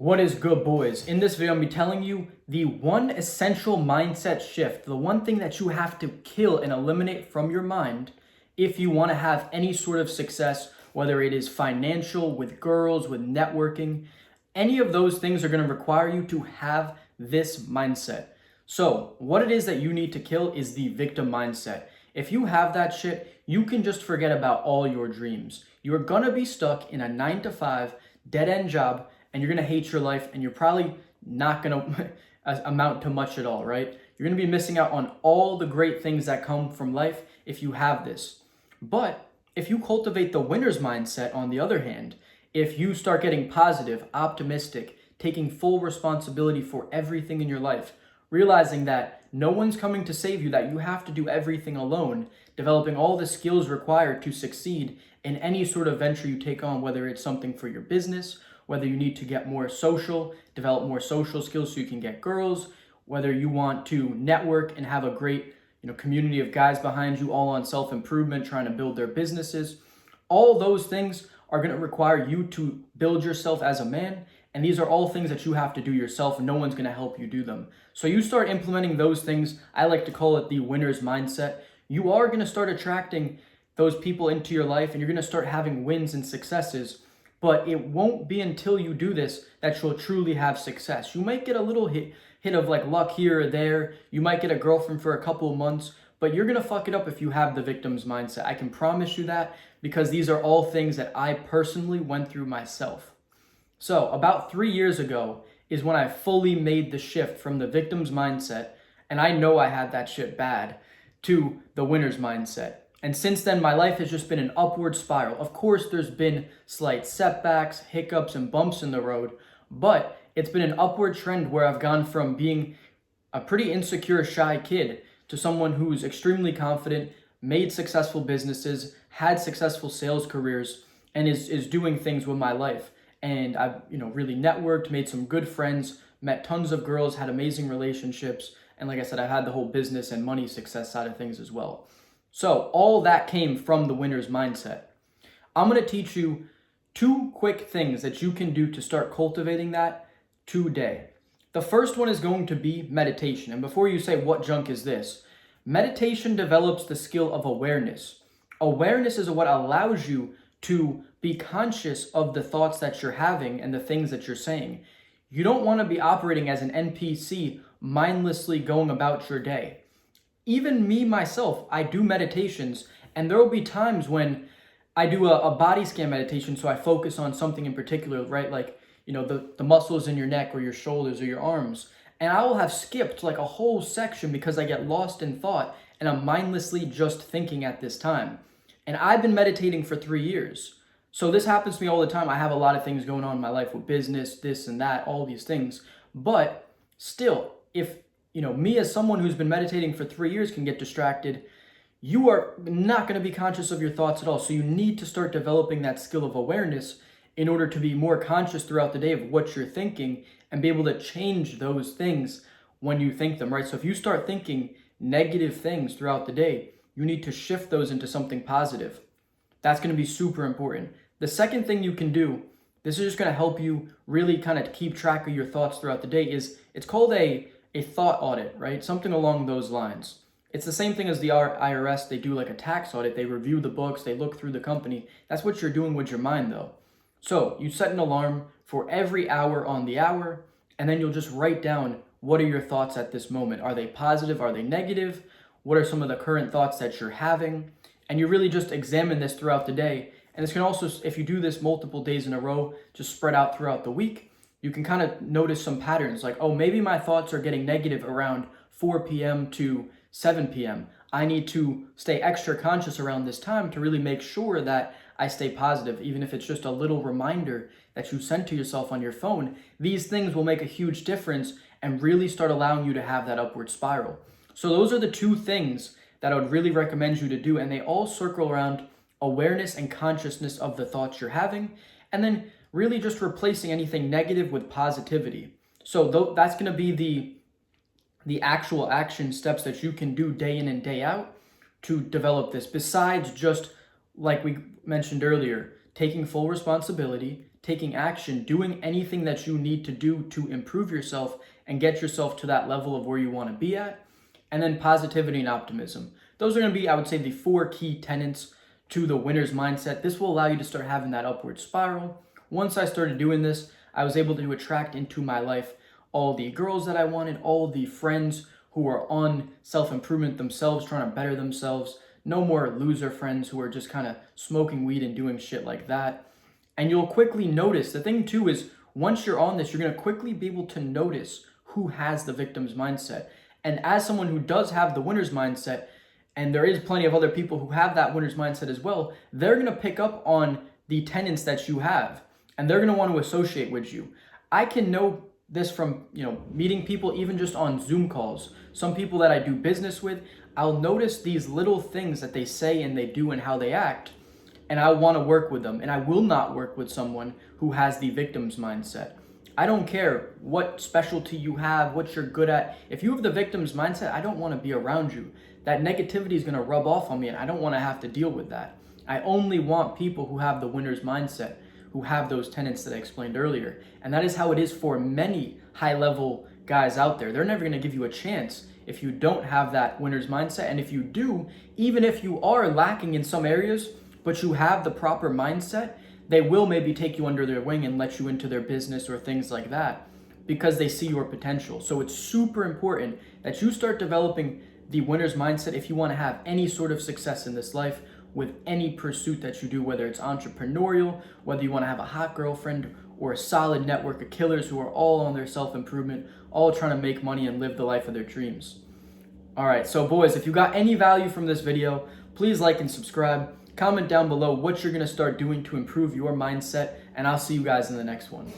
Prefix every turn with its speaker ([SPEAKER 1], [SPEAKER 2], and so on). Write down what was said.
[SPEAKER 1] What is good, boys? In this video, I'm going to be telling you the one essential mindset shift, the one thing that you have to kill and eliminate from your mind if you want to have any sort of success, whether it is financial, with girls, with networking. Any of those things are going to require you to have this mindset. So, what it is that you need to kill is the victim mindset. If you have that shit, you can just forget about all your dreams. You're going to be stuck in a 9-to-5 dead-end job, and you're going to hate your life, and you're probably not going to amount to much at all, right? You're going to be missing out on all the great things that come from life if you have this. But if you cultivate the winner's mindset, on the other hand, if you start getting positive, optimistic, taking full responsibility for everything in your life, realizing that no one's coming to save you, that you have to do everything alone, developing all the skills required to succeed in any sort of venture you take on, whether it's something for your business, whether you need to get more social, develop more social skills so you can get girls, whether you want to network and have a great community of guys behind you all on self-improvement, trying to build their businesses. All those things are going to require you to build yourself as a man. And these are all things that you have to do yourself. No one's going to help you do them. So you start implementing those things. I like to call it the winner's mindset. You are going to start attracting those people into your life, and you're going to start having wins and successes. But it won't be until you do this that you'll truly have success. You might get a little hit of like luck here or there. You might get a girlfriend for a couple of months, but you're going to fuck it up if you have the victim's mindset. I can promise you that, because these are all things that I personally went through myself. So about 3 years ago is when I fully made the shift from the victim's mindset, and I know I had that shit bad, to the winner's mindset. And since then, my life has just been an upward spiral. Of course, there's been slight setbacks, hiccups, and bumps in the road, but it's been an upward trend where I've gone from being a pretty insecure, shy kid to someone who's extremely confident, made successful businesses, had successful sales careers, and is doing things with my life. And I've really networked, made some good friends, met tons of girls, had amazing relationships, and like I said, I had the whole business and money success side of things as well. So all that came from the winner's mindset. I'm going to teach you 2 quick things that you can do to start cultivating that today. The first one is going to be meditation. And before you say, what junk is this? Meditation develops the skill of awareness. Awareness is what allows you to be conscious of the thoughts that you're having and the things that you're saying. You don't want to be operating as an NPC, mindlessly going about your day. Even me, myself, I do meditations, and there will be times when I do a body scan meditation, so I focus on something in particular, right? Like, the muscles in your neck or your shoulders or your arms. And I will have skipped like a whole section because I get lost in thought and I'm mindlessly just thinking at this time. And I've been meditating for 3 years. So this happens to me all the time. I have a lot of things going on in my life with business, this and that, all these things. But still, if me as someone who's been meditating for 3 years can get distracted, you are not going to be conscious of your thoughts at all. So you need to start developing that skill of awareness in order to be more conscious throughout the day of what you're thinking and be able to change those things when you think them, right? So if you start thinking negative things throughout the day, you need to shift those into something positive. That's going to be super important. The second thing you can do, this is just going to help you really kind of keep track of your thoughts throughout the day, is it's called a thought audit, right? Something along those lines. It's the same thing as the IRS. They do like a tax audit. They review the books. They look through the company. That's what you're doing with your mind, though. So you set an alarm for every hour on the hour, and then you'll just write down, what are your thoughts at this moment? Are they positive? Are they negative? What are some of the current thoughts that you're having? And you really just examine this throughout the day. And this can also, if you do this multiple days in a row, just spread out throughout the week, you can kind of notice some patterns like, oh, maybe my thoughts are getting negative around 4 p.m. to 7 p.m. I need to stay extra conscious around this time to really make sure that I stay positive, even if it's just a little reminder that you send to yourself on your phone. These things will make a huge difference and really start allowing you to have that upward spiral. So those are the 2 things that I would really recommend you to do, and they all circle around awareness and consciousness of the thoughts you're having, and then really just replacing anything negative with positivity. So that's going to be the actual action steps that you can do day in and day out to develop this, besides just, like we mentioned earlier, taking full responsibility, taking action, doing anything that you need to do to improve yourself and get yourself to that level of where you want to be at. And then positivity and optimism. Those are going to be, I would say, the 4 key tenets to the winner's mindset. This will allow you to start having that upward spiral. Once I started doing this, I was able to attract into my life all the girls that I wanted, all the friends who are on self-improvement themselves, trying to better themselves. No more loser friends who are just kind of smoking weed and doing shit like that. And you'll quickly notice, the thing too is, once you're on this, you're going to quickly be able to notice who has the victim's mindset. And as someone who does have the winner's mindset, and there is plenty of other people who have that winner's mindset as well, they're going to pick up on the tenets that you have, and they're going to want to associate with you. I can know this from, meeting people even just on Zoom calls. Some people that I do business with, I'll notice these little things that they say and they do and how they act, and I want to work with them. And I will not work with someone who has the victim's mindset. I don't care what specialty you have, what you're good at. If you have the victim's mindset, I don't want to be around you. That negativity is going to rub off on me, and I don't want to have to deal with that. I only want people who have the winner's mindset, who have those tenets that I explained earlier. And that is how it is for many high-level guys out there. They're never going to give you a chance if you don't have that winner's mindset. And if you do, even if you are lacking in some areas, but you have the proper mindset, they will maybe take you under their wing and let you into their business or things like that because they see your potential. So it's super important that you start developing the winner's mindset if you want to have any sort of success in this life with any pursuit that you do, whether it's entrepreneurial, whether you want to have a hot girlfriend or a solid network of killers who are all on their self-improvement, all trying to make money and live the life of their dreams. All right, so boys, if you got any value from this video, please like and subscribe. Comment down below what you're going to start doing to improve your mindset, and I'll see you guys in the next one.